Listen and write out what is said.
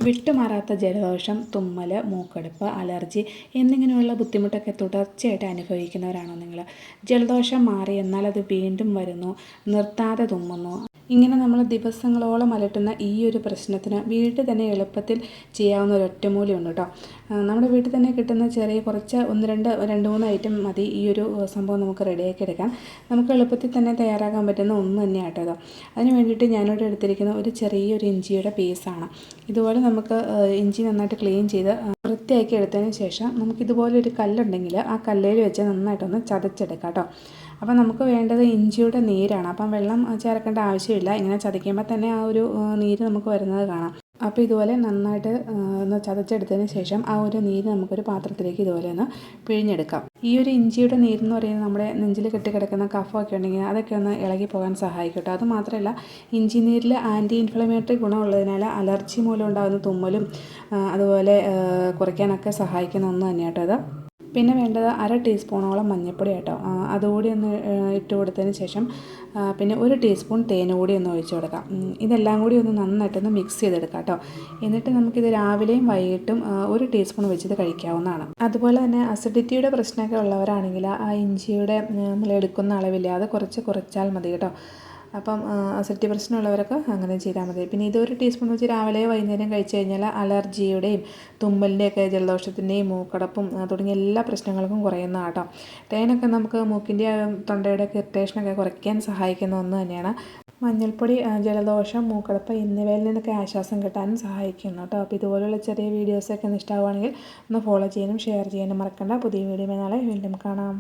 വിട്ടുമാറാത്ത ജലദോഷം, തുമ്മൽ, മൂക്കടപ്പ്, അലർജി എന്നിങ്ങനെയുള്ള ബുദ്ധിമുട്ടൊക്കെ തുടർച്ചയായിട്ട് അനുഭവിക്കുന്നവരാണോ നിങ്ങൾ? ജലദോഷം മാറി എന്നാൽ അത് വീണ്ടും വരുന്നു, നിർത്താതെ തുമ്മുന്നു. ഇങ്ങനെ നമ്മൾ ദിവസങ്ങളോളം അലട്ടുന്ന ഈ ഒരു പ്രശ്നത്തിന് വീട്ടിൽ തന്നെ എളുപ്പത്തിൽ ചെയ്യാവുന്ന ഒരു ഒറ്റമൂലിയുണ്ട് കേട്ടോ. നമ്മുടെ വീട്ടിൽ തന്നെ കിട്ടുന്ന ചെറിയ കുറച്ച് രണ്ട് മൂന്ന് ഐറ്റം മതി ഈ ഒരു സംഭവം നമുക്ക് റെഡിയാക്കി എടുക്കാൻ. നമുക്ക് എളുപ്പത്തിൽ തന്നെ തയ്യാറാക്കാൻ പറ്റുന്ന ഒന്ന് തന്നെയാണ് കേട്ടോ. അതിന് വേണ്ടിയിട്ട് ഞാനിവിടെ എടുത്തിരിക്കുന്ന ഒരു ചെറിയൊരു ഇഞ്ചിയുടെ പീസാണ്. ഇതുപോലെ നമുക്ക് ഇഞ്ചി നന്നായിട്ട് ക്ലീൻ ചെയ്ത് വൃത്തിയാക്കി എടുത്തതിന് ശേഷം നമുക്കിതുപോലെ ഒരു കല്ലുണ്ടെങ്കിൽ ആ കല്ലിൽ വെച്ച് നന്നായിട്ടൊന്ന് ചതച്ചെടുക്കാം കേട്ടോ. അപ്പോൾ നമുക്ക് വേണ്ടത് ഇഞ്ചിയുടെ നീരാണ്. അപ്പം വെള്ളം ചേർക്കേണ്ട ആവശ്യമില്ല. ഇങ്ങനെ ചതയ്ക്കുമ്പോൾ തന്നെ ആ ഒരു നീര് നമുക്ക് വരുന്നത് കാണാം. അപ്പോൾ ഇതുപോലെ നന്നായിട്ട് ഒന്ന് ചതച്ചെടുത്തതിന് ശേഷം ആ ഒരു നീര് നമുക്കൊരു പാത്രത്തിലേക്ക് ഇതുപോലെ ഒന്ന് പിഴിഞ്ഞെടുക്കാം. ഈ ഒരു ഇഞ്ചിയുടെ നീരെന്ന് പറയുന്നത് നമ്മുടെ നെഞ്ചിൽ കെട്ടിക്കിടക്കുന്ന കഫമൊക്കെ ഉണ്ടെങ്കിൽ അതൊക്കെ ഒന്ന് ഇളകി പോകാൻ സഹായിക്കും കേട്ടോ. അതുമാത്രമല്ല ഇഞ്ചി നീരിൽ ആൻറ്റി ഇൻഫ്ലമേറ്ററി ഗുണമുള്ളതിനാൽ അലർജി മൂലം ഉണ്ടാകുന്ന തുമ്മലും അതുപോലെ കുറയ്ക്കാനൊക്കെ സഹായിക്കുന്ന ഒന്ന് തന്നെയാണ് കേട്ടോ അത്. പിന്നെ വേണ്ടത് 1/2 ടീസ്പൂണോളം മഞ്ഞൾപ്പൊടി കേട്ടോ. അതുകൂടി ഒന്ന് ഇട്ട് കൊടുത്തതിന് ശേഷം പിന്നെ 1 ടീസ്പൂൺ തേൻ കൂടി ഒന്ന് ഒഴിച്ച് കൊടുക്കാം. ഇതെല്ലാം കൂടി ഒന്ന് നന്നായിട്ടൊന്ന് മിക്സ് ചെയ്തെടുക്കാം കേട്ടോ. എന്നിട്ട് നമുക്കിത് രാവിലെയും വൈകിട്ടും 1 ടീസ്പൂൺ വെച്ചിത് കഴിക്കാവുന്നതാണ്. അതുപോലെ തന്നെ അസിഡിറ്റിയുടെ പ്രശ്നമൊക്കെ ഉള്ളവരാണെങ്കിൽ ആ ഇഞ്ചിയുടെ നമ്മൾ എടുക്കുന്ന അളവില്ല അത് കുറച്ചാൽ മതി കേട്ടോ. അപ്പം അസിഡിറ്റി പ്രശ്നമുള്ളവരൊക്കെ അങ്ങനെ ചെയ്താൽ മതി. പിന്നെ ഇത് 1 ടീസ്പൂൺ വെച്ച് രാവിലെ വൈകുന്നേരം കഴിച്ചു കഴിഞ്ഞാൽ അലർജിയുടെയും തുമ്മലിൻ്റെയൊക്കെ ജലദോഷത്തിൻ്റെയും മൂക്കടപ്പും തുടങ്ങിയ എല്ലാ പ്രശ്നങ്ങൾക്കും കുറയുന്ന കേട്ടോ. തേനൊക്കെ നമുക്ക് മൂക്കിൻ്റെ തൊണ്ടയുടെ ഇറിറ്റേഷനൊക്കെ കുറയ്ക്കാൻ സഹായിക്കുന്ന ഒന്ന് തന്നെയാണ്. മഞ്ഞൾപ്പൊടി ജലദോഷം, മൂക്കടപ്പ് എന്നിവയിൽ നിന്നൊക്കെ ആശ്വാസം കിട്ടാനും സഹായിക്കുന്നു കേട്ടോ. അപ്പോൾ ഇതുപോലുള്ള ചെറിയ വീഡിയോസൊക്കെ ഒന്ന് ഇഷ്ടമാവുകയാണെങ്കിൽ ഒന്ന് ഫോളോ ചെയ്യാനും ഷെയർ ചെയ്യാനും മറക്കണ്ട. പുതിയ വീഡിയോ നാളെ വീണ്ടും കാണാം.